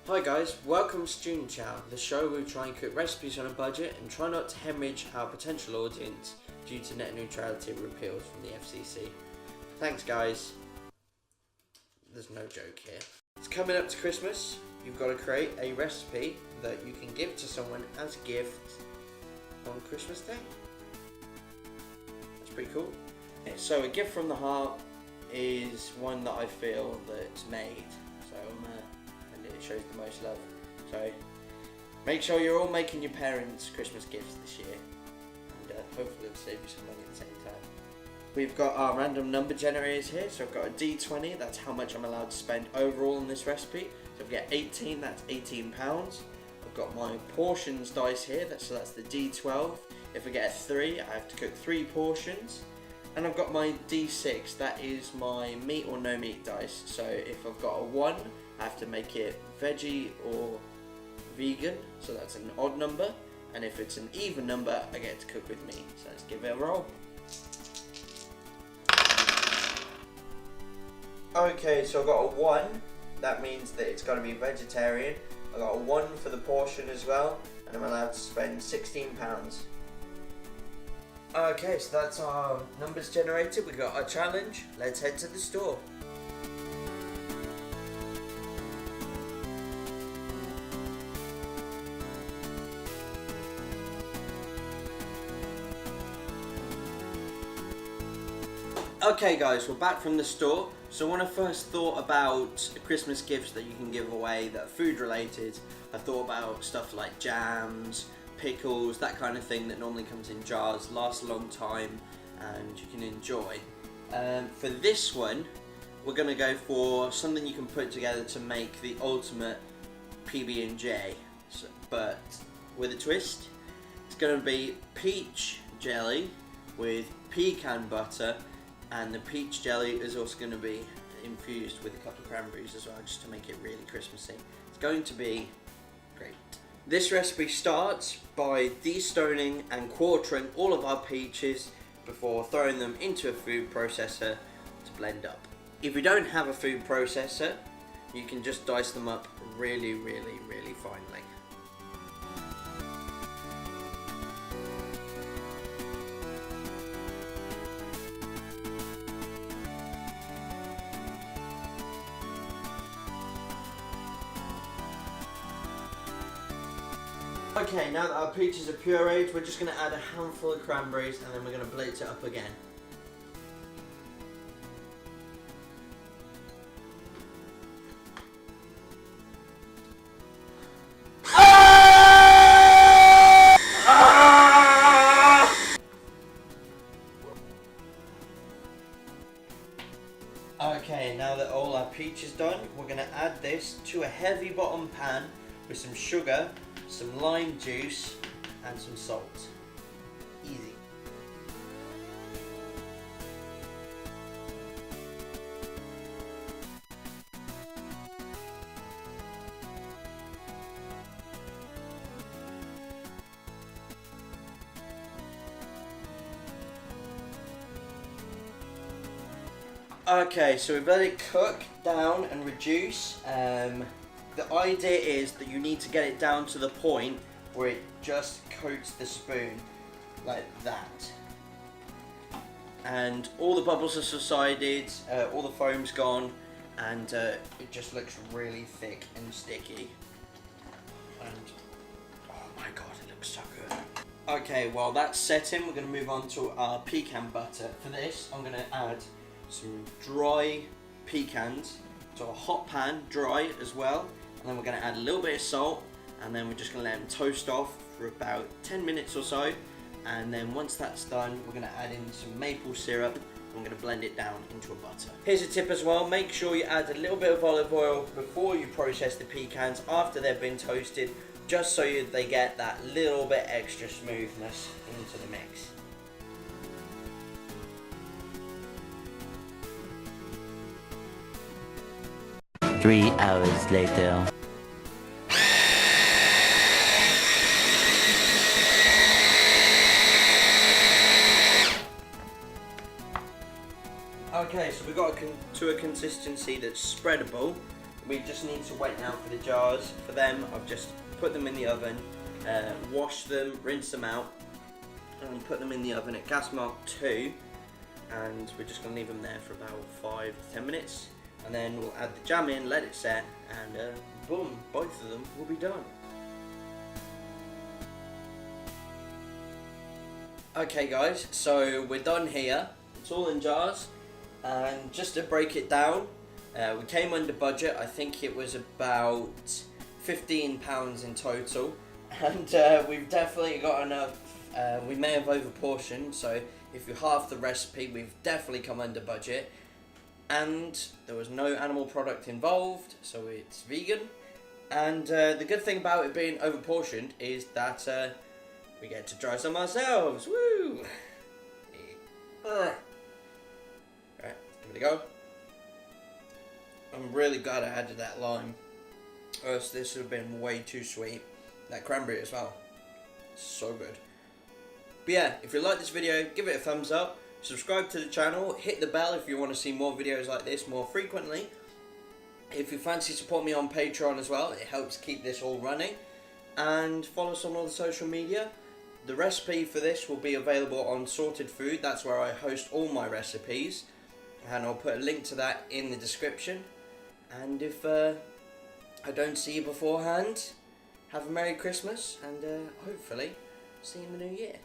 Hi guys, welcome to StudentChow, the show where we try and cook recipes on a budget and try not to hemorrhage our potential audience due to net neutrality repeals from the FCC. Thanks guys. There's no joke here. It's coming up to Christmas. You've got to create a recipe that you can give to someone as a gift on Christmas Day. That's pretty cool. So a gift from the heart is one that I feel that's made. So and it shows the most love. So make sure you're all making your parents Christmas gifts this year, and hopefully it'll save you some money at the same time. We've got our random number generators here. So I've got a D20, that's how much I'm allowed to spend overall in this recipe. So if I get 18, that's £18. I've got my portions dice here, so that's the D12. If I get a 3, I have to cook 3 portions. And I've got my D6, that is my meat or no meat dice. So if I've got a 1, I have to make it veggie or vegan, so that's an odd number. And if it's an even number, I get to cook with meat. So let's give it a roll. Okay, so I've got a 1, that means that it's got to be vegetarian. I got a 1 for the portion as well, and I'm allowed to spend £16. Okay, so that's our numbers generated. We got our challenge. Let's head to the store. Okay guys, we're back from the store. So when I first thought about Christmas gifts that you can give away that are food related, I thought about stuff like jams, pickles, that kind of thing that normally comes in jars, lasts a long time and you can enjoy. For this one, we're going to go for something you can put together to make the ultimate PB&J, but with a twist. It's going to be peach jelly with pecan butter, and the peach jelly is also going to be infused with a couple of cranberries as well, just to make it really Christmassy. It's going to be great. This recipe starts by destoning and quartering all of our peaches before throwing them into a food processor to blend up. If you don't have a food processor, you can just dice them up really finely. Okay, now that our peaches are pureed, we're just going to add a handful of cranberries and then we're going to blitz it up again. Okay, now that all our peach is done, we're going to add this to a heavy bottom pan with some sugar, some lime juice and some salt. Easy. Okay, so we've let it cook down and reduce. The idea is that you need to get it down to the point where it just coats the spoon like that. And all the bubbles have subsided, all the foam's gone, and it just looks really thick and sticky. And oh my god, it looks so good. Okay, while that's setting, we're going to move on to our pecan butter. For this, I'm going to add some dry pecans to a hot pan, dry as well. And then we're going to add a little bit of salt, and then we're just going to let them toast off for about 10 minutes or so. And then once that's done, we're going to add in some maple syrup and we're going to blend it down into a butter. Here's a tip as well, make sure you add a little bit of olive oil before you process the pecans after they've been toasted, just so they get that little bit extra smoothness into the mix. Three hours later. Okay, so we got to a consistency that's spreadable. we just need to wait now for the jars. For them, I've just put them in the oven, washed them, rinsed them out, and put them in the oven at gas mark 2. And we're just going to leave them there for about 5 to 10 minutes. And then we'll add the jam in, let it set, and boom, both of them will be done. Okay guys, so we're done here. It's all in jars, and just to break it down, we came under budget. I think it was about £15 in total, and we've definitely got enough. We may have overportioned, so if you half the recipe, we've definitely come under budget. And there was no animal product involved, so it's vegan. And the good thing about it being overportioned is that we get to try some ourselves. Woo! Right, give it a go. I'm really glad I added that lime, or else this would have been way too sweet. That cranberry as well, so good. But yeah, if you like this video, give it a thumbs up. Subscribe to the channel, hit the bell if you want to see more videos like this more frequently. If you fancy support me on Patreon as well, it helps keep this all running. And follow us on all the social media. The recipe for this will be available on Sorted Food. That's where I host all my recipes. And I'll put a link to that in the description. And if I don't see you beforehand, have a Merry Christmas and hopefully see you in the new year.